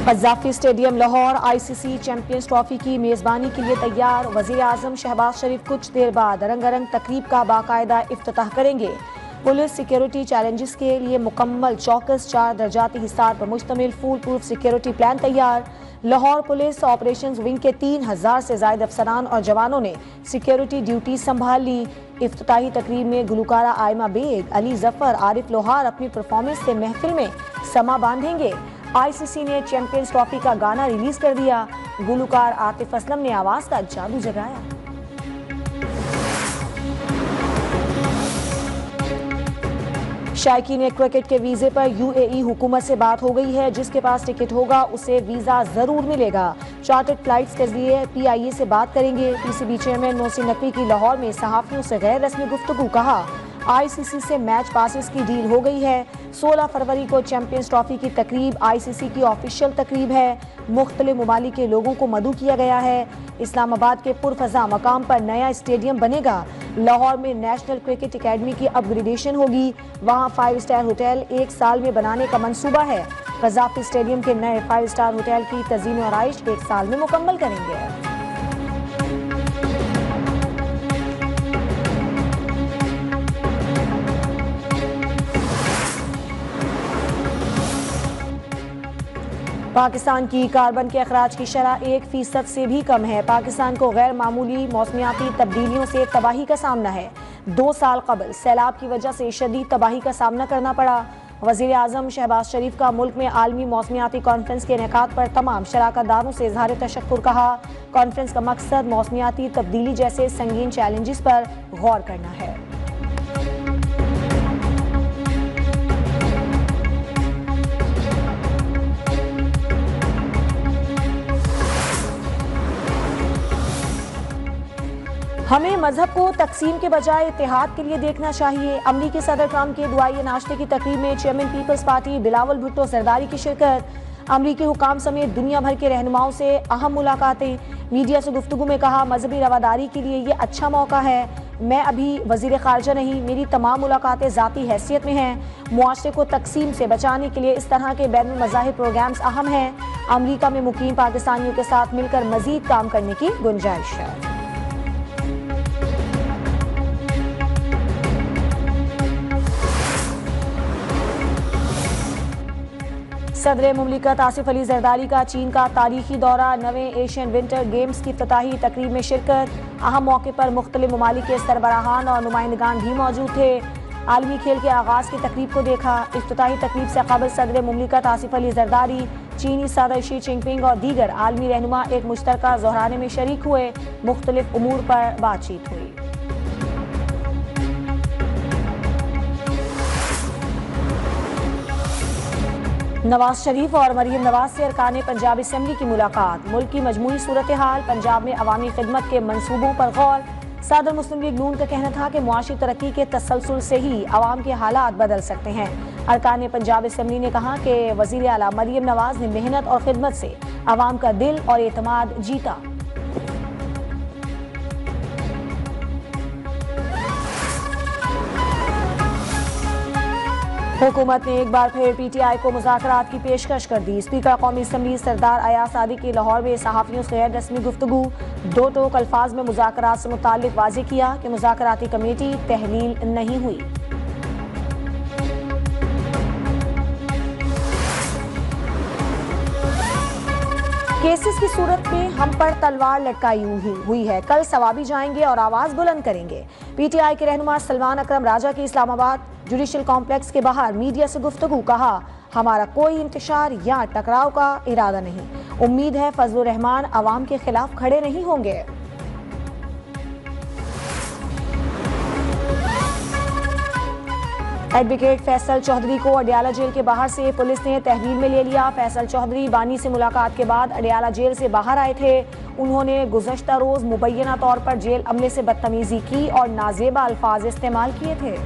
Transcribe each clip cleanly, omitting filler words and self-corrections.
कज़ाफ़ी stadium Lahore ICC champions trophy की मेज़बानी के लिए तैयार। वज़ीर आज़म शहबाज शरीफ कुछ देर बाद रंगारंग तकरीब का बाकायदा इफ्तिताह करेंगे। पुलिस सिक्योरिटी चैलेंजेस के लिए मुकम्मल चौकस 4 दर्जाती हिसार पर मुश्तमिल फूल प्रूफ सिक्योरिटी प्लान तैयार। लाहौर पुलिस ऑपरेशंस विंग के 3000 से ज़ायद अफसरान और जवानों ने सिक्योरिटी ड्यूटी संभाल ली। इफ्तिताही तकरीब में गुलकारा आयमा बेग, अली जफर, आरिफ लोहार अपनी परफॉर्मेंस से महफिल में समा बांधेंगे। ICC ने चैंपियंस ट्रॉफी का गाना रिलीज कर दिया। गुलकार आतिफ असलम ने आवाज का जादू जगाया। शायकीन क्रिकेट के वीजे पर UAE हुकूमत से बात हो गई है। जिसके पास टिकट होगा उसे वीजा जरूर मिलेगा। चार्टर्ड फ्लाइट्स के लिए PIA से बात करेंगे। PCB चेयरमैन मोहसिन नकवी की लाहौर में सहाफियों से गैर रस्मी गुफ्तगू। कहा ICC से मैच पासेस की डील हो गई है। 16 फरवरी को चैंपियंस ट्रॉफी की तकरीब ICC की ऑफिशियल तकरीब है। मुख्तलिफ ममालिक के लोगों को मदऊ किया गया है। इस्लामाबाद के पुरफजा मकाम पर नया स्टेडियम बनेगा। लाहौर में नेशनल क्रिकेट अकेडमी की अपग्रेडेशन होगी। वहां 5 स्टार होटल 1 साल में बनाने का मंसूबा है। कज़ाफ़ी स्टेडियम के नए 5 स्टार होटल की तज़ीन और आइश 1 साल में मुकम्मल करेंगे। पाकिस्तान की कार्बन के अखराज की शरह 1% से भी कम है। पाकिस्तान को गैर मामूली मौसमियाती तब्दीलियों से तबाही का सामना है। 2 साल कबल सैलाब की वजह से शदीद तबाही का सामना करना पड़ा। वज़ीर आज़म शहबाज शरीफ का मुल्क में आलमी मौसमियाती कॉन्फ्रेंस के इनेकाद पर तमाम शराकतदारों से इज़हार तशक्कुर। कहा कॉन्फ्रेंस का मकसद मौसमियाती तब्दीली जैसे संगीन चैलेंजेस पर गौर करना है। हमें मजहब को तकसीम के बजाय इत्तेहाद के लिए देखना चाहिए। अमरीकी सदर ट्रंप के दुआई नाश्ते की तकरीब में चेयरमैन पीपल्स पार्टी बिलावल भुट्टो जरदारी की शिरकत। अमरीकी हुकाम समेत दुनिया भर के रहनुमाओं से अहम मुलाकातें। मीडिया से गुफ्तगू में कहा मजहबी रवादारी के लिए ये अच्छा मौका है। मैं अभी वजीर खारजा नहीं, मेरी तमाम मुलाकातें ज़ाती हैसियत में हैं। मुआशरे को तकसीम से बचाने के लिए इस तरह के बैनुल मज़ाहिब प्रोग्राम्स अहम हैं। अमरीका में मुकीम पाकिस्तानियों के साथ मिलकर मजीद काम करने की गुंजाइश है। सदर मुमलिकत आसिफ अली जरदारी का चीन का तारीखी दौरा। नवे एशियन विंटर गेम्स की इफ्तिताही तकरीब में शिरकत। अहम मौके पर मुख्तलिफ ममालिक के सरबराहान और नुमाइंदगान भी मौजूद थे। आलमी खेल के आगाज़ की तकरीब को देखा। इफ्तिताही तकरीब से कबल सदर मुमलिकत आसिफ अली जरदारी, चीनी सदर शी जिनपिंग और दीगर आलमी रहनुमा एक मुश्तरका ज़ोहराने में शरीक हुए। मुख्तलिफ उमूर पर बातचीत हुई। नवाज शरीफ और मरीम नवाज से अरकान पंजाब असम्बली की मुलाकात। मुल्क की मजमूई सूरत हाल, पंजाब में अवामी खिदमत के मंसूबों पर गौर। सदर मुस्लिम लीग नून का कहना था कि मुआशी तरक्की के तसलसल से ही अवाम के हालात बदल सकते हैं। अरकान पंजाब असम्बली ने कहा कि वजीर आला मरीम नवाज ने मेहनत और खिदमत से अवाम का दिल और एतमाद जीता। हुकूमत ने एक बार फिर PTI को मुज़ाकरात की पेशकश कर दी। स्पीकर कौमी असम्बली सरदार अयाज सादिक की लाहौर में सहाफ़ियों से गैर रस्मी गुफ्तगू। 2 टोक अल्फाज में मुज़ाकरात से मुताल्लिक़ वाज़ेह किया कि मुज़ाकराती कमेटी तहलील नहीं हुई। केसेस की सूरत में हम पर तलवार लटकाई हुई है। कल सवाबी जाएंगे और आवाज बुलंद करेंगे। PTI के रहनुमा सलमान अकरम राजा की इस्लामाबाद जुडिशल कॉम्प्लेक्स के बाहर मीडिया से गुफ्तगू। कहा हमारा कोई इंतशार या टकराव का इरादा नहीं। उम्मीद है फजलुर रहमान अवाम के खिलाफ खड़े नहीं होंगे। एडवोकेट फैसल चौधरी को अडियाला जेल के बाहर से पुलिस ने तहवील में ले लिया। फैसल चौधरी बानी से मुलाकात के बाद अडियाला जेल से बाहर आए थे। उन्होंने गुज़श्ता रोज मुबैना तौर पर जेल अमले से बदतमीजी की और नाजेबा अल्फाज इस्तेमाल किए थे।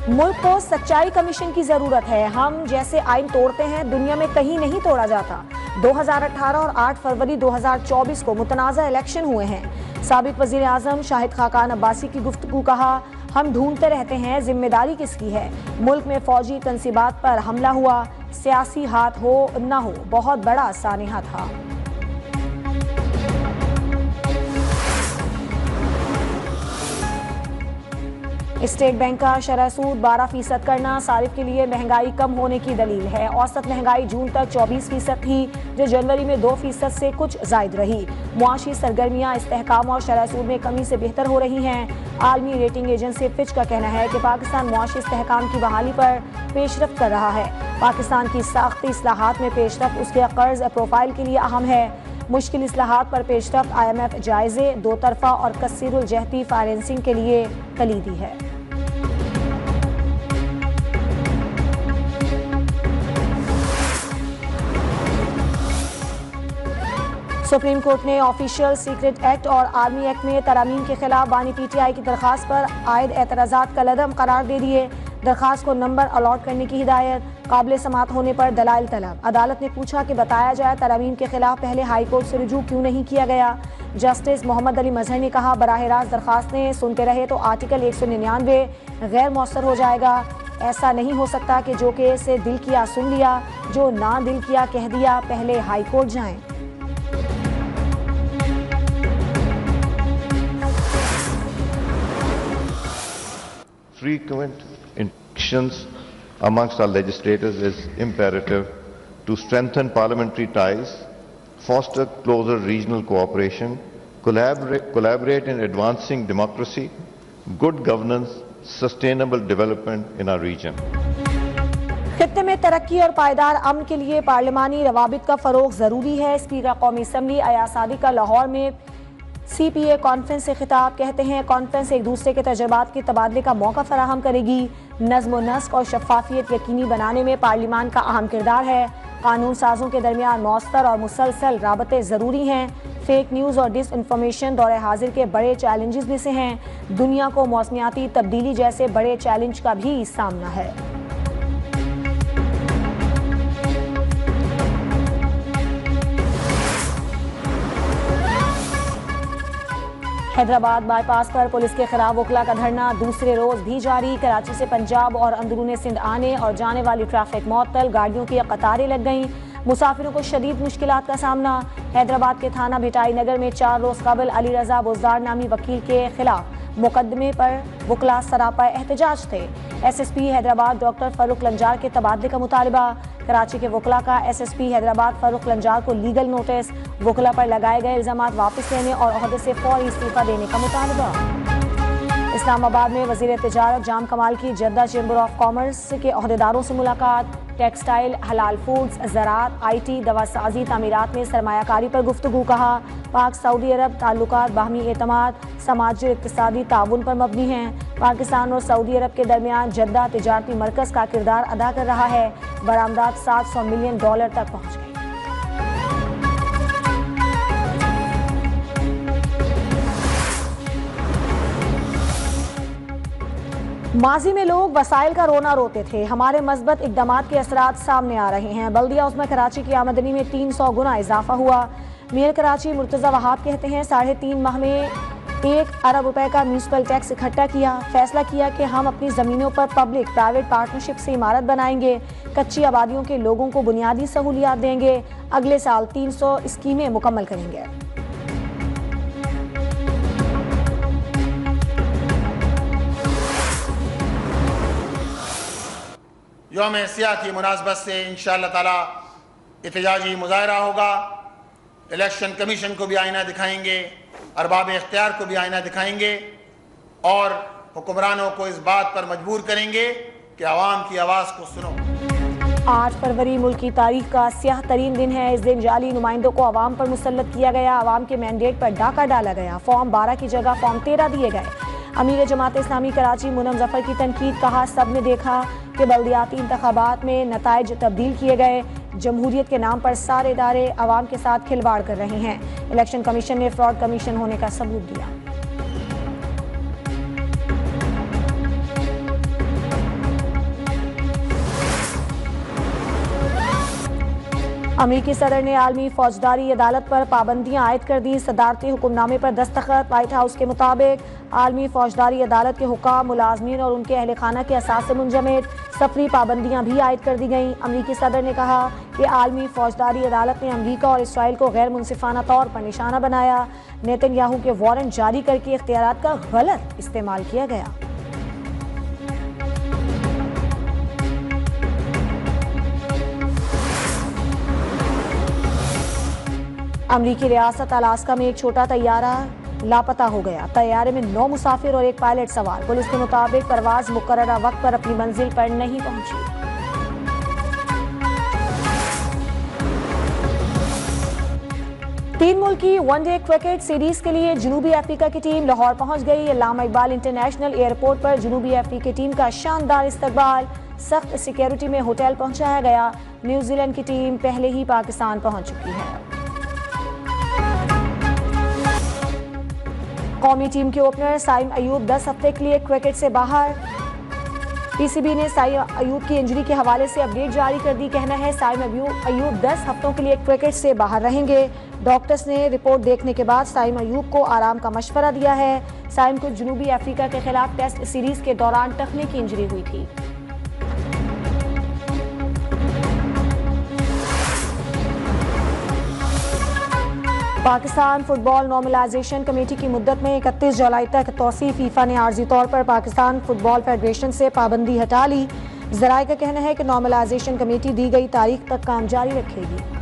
मुल्क को सच्चाई कमीशन की जरूरत है। हम जैसे आइन तोड़ते हैं दुनिया में कहीं नहीं तोड़ा जाता। 2018 और 8 फरवरी 2024 को मुतनाज़ा इलेक्शन हुए हैं। साबिक वज़ीर आज़म शाहिद खाकान अब्बासी की गुफ्तगू। कहा हम ढूंढते रहते हैं जिम्मेदारी किसकी है। मुल्क में फौजी तंसीबात पर हमला हुआ, सियासी हाथ हो न हो, बहुत बड़ा सानिहा था। स्टेट बैंक का शरह सूद 12% करना सारिफ के लिए महंगाई कम होने की दलील है। औसत महंगाई जून तक 24% थी, जो जनवरी में 2% से कुछ जायद रही। मुआशी सरगर्मियां इस्तेहकाम और शरह सूद में कमी से बेहतर हो रही हैं। आलमी रेटिंग एजेंसी फिच का कहना है कि पाकिस्तान मुआशी इस्तेहकाम की बहाली पर पेशरफ्त कर रहा है। पाकिस्तान की साख्ती इस्लाहात में पेशरफ्त उसके कर्ज प्रोफाइल के लिए अहम है। मुश्किल इस्लाहात पर पेशरफ्त IMF जायजे, दो तरफा और कसीरुल जहती फाइनेंसिंग के लिए कलीदी है। सुप्रीम कोर्ट ने ऑफिशियल सीक्रेट एक्ट और आर्मी एक्ट में तरामीम के खिलाफ बानी PTI की दरखास्त पर आयद एतराज़ात कलअदम करार दे दिए। दरखास्त को नंबर अलॉट करने की हिदायत, काबिल समात होने पर दलाइल तलब। अदालत ने पूछा कि बताया जाए तरामीम के खिलाफ पहले हाई कोर्ट से रुजू क्यों नहीं किया गया। जस्टिस मोहम्मद अली मजहर ने कहा, बराह रास्त दरखास्तें सुनते रहे तो आर्टिकल 199 गैर मौसर हो जाएगा। ऐसा नहीं हो सकता कि जो केस से दिल किया सुन लिया, जो ना दिल किया कह दिया, पहले हाई कोर्ट जाएं। Frequent interactions amongst our legislators is imperative to strengthen parliamentary ties, foster closer regional cooperation, collaborate in advancing democracy, good governance, sustainable development in our region. खित्ते में तरक्की और पायदार अमन के लिए पार्लिमानी रवाबित का फरोग जरूरी है। स्पीकर कौमी असम्बली अयाज सादिक का लाहौर में CPA कॉन्फ्रेंस से खिताब, कहते हैं कॉन्फ्रेंस एक दूसरे के तजुर्बात के तबादले का मौका फराहम करेगी। नज़्म व नस्क और शफाफियत यकीनी बनाने में पार्लिमान का अहम किरदार है। कानून साजों के दरमियान मौस्तर और मुसलसल राबते ज़रूरी हैं। फेक न्यूज़ और डिस इन्फॉर्मेशन दौरे हाजिर के बड़े चैलेंजेस में से हैं। दुनिया को मौसमियाती तब्दीली जैसे बड़े चैलेंज का भी सामना है। हैदराबाद बाईपास पर पुलिस के खिलाफ वकला का धरना दूसरे रोज भी जारी। कराची से पंजाब और अंदरूनी सिंध आने और जाने वाली ट्रैफिक मुअत्तल, गाड़ियों की कतारें लग गईं। मुसाफिरों को शदीद मुश्किलात का सामना। हैदराबाद के थाना भिटाई नगर में 4 रोज कबल अली रजा बुज़दार नामी वकील के खिलाफ मुकदमे पर वकला सरापा एहतजाज थे। SSP हैदराबाद डॉक्टर फारूक लंजार के तबादले का मुतालबा। कराची के वकला का SSP हैदराबाद फारूक लंजार को लीगल नोटिस। वकला पर लगाए गए इल्जामात वापस लेने और ओहदे से फौरी इस्तीफा देने का मुतालबा। इस्लामाबाद में वज़ीर तिजारत जाम कमाल की जद्दा चैम्बर ऑफ कॉमर्स के ओहदेदारों से मुलाकात। टेक्सटाइल, हलाल फूड्स, ज़राअत, IT, दवासाजी, तामीरात में सरमायाकारी पर गुफ्तगू। कहा, पाक सऊदी अरब ताल्लुकात बाहमी एतमाद, समाजी और इक़्तिसादी ताउन पर मबनी हैं। पाकिस्तान और सऊदी अरब के दरमियान जद्दा तिजारती मरकज़ का किरदार अदा कर रहा है। बरामदात $700 मिलियन तक पहुँच गई। माजी में लोग वसाइल का रोना रोते थे, हमारे मस्बत इक़दामात के असरात सामने आ रहे हैं। बल्दिया उस्मा कराची की आमदनी में 300 गुना इजाफा हुआ। मेयर कराची मुर्तज़ा वहाब कहते हैं 3.5 माह में 1 अरब रुपए का म्यूनसिपल टैक्स इकट्ठा किया। फैसला किया कि हम अपनी ज़मीनों पर पब्लिक प्राइवेट पार्टनरशिप से इमारत बनाएंगे। कच्ची आबादियों के लोगों को बुनियादी सहूलियात देंगे। अगले साल 300 स्कीमें मुकम्मल करेंगे। यौम सियाह की मुनासबत से इंशाअल्लाह ताला एहतजाजी मुजाहरा होगा। इलेक्शन कमीशन को भी आईना दिखाएंगे, अरबाब इख्तियार को भी आईना दिखाएंगे और हुक्मरानों को इस बात पर मजबूर करेंगे कि आवाम की आवाज़ को सुनो। 8 फरवरी मुल्क की तारीख का स्याह तरीन दिन है। इस दिन जाली नुमाइंदों को आवाम पर मुसल्लत किया गया। आवाम के मैंडेट पर डाका डाला गया। फॉर्म 12 की जगह फॉर्म 13 दिए गए। अमीर जमात इस्लामी कराची मुनम जफर की तनकीद। कहा, सब ने देखा कि बल्दियाती इंतखाबात में नताइज तब्दील किए गए। जमहूरियत के नाम पर सारे इदारे आवाम के साथ खिलवाड़ कर रहे हैं। इलेक्शन कमीशन ने फ्रॉड कमीशन होने का सबूत दिया। अमरीकी सदर ने आलमी फौजदारी अदालत पर पाबंदियां आयद कर दी। सदारती हुक्मनामे पर दस्तखत। व्हाइट हाउस के मुताबिक आलमी फौजदारी अदालत के हुक्म, मुलाजमीन और उनके अहल खाना के असास से मुंजमद सफरी पाबंदियां भी आयद कर दी गईं। अमरीकी सदर ने कहा कि आलमी फौजदारी अदालत ने अमरीका और इसराइल को गैर मुनसिफाना तौर पर निशाना बनाया। नेतन्याहू के वारंट जारी करके इख्तियारात का गलत इस्तेमाल किया गया। अमरीकी रियासत अलास्का में एक छोटा तैयारा लापता हो गया। तैयारे में 9 मुसाफिर और एक पायलट सवार। पुलिस के मुताबिक परवाज मुकर्ररा वक्त पर अपनी मंजिल पर नहीं पहुंची। तीन मुल्की वनडे क्रिकेट सीरीज के लिए जनूबी अफ्रीका की टीम लाहौर पहुंच गई। अल्लामा इकबाल इंटरनेशनल एयरपोर्ट पर जनूबी अफ्रीकी टीम का शानदार इस्तकबाल। सख्त सिक्योरिटी में होटल पहुंचाया गया। न्यूजीलैंड की टीम पहले ही पाकिस्तान पहुंच चुकी है। कौमी टीम के ओपनर साइम अयूब 10 हफ्ते के लिए क्रिकेट से बाहर। पीसीबी ने साइम अयूब की इंजरी के हवाले से अपडेट जारी कर दी। कहना है साइम अयूब 10 हफ्तों के लिए क्रिकेट से बाहर रहेंगे। डॉक्टर्स ने रिपोर्ट देखने के बाद साइम अयूब को आराम का मशवरा दिया है। साइम को जनूबी अफ्रीका के खिलाफ टेस्ट सीरीज के दौरान टखने की इंजरी हुई थी। पाकिस्तान फुटबॉल नॉर्मलाइजेशन कमेटी की मुद्दत में 31 जुलाई तक तौसीफ। फीफा ने आर्जी तौर पर पाकिस्तान फुटबॉल फेडरेशन से पाबंदी हटा ली। जराये का कहना है कि नॉर्मलाइजेशन कमेटी दी गई तारीख तक काम जारी रखेगी।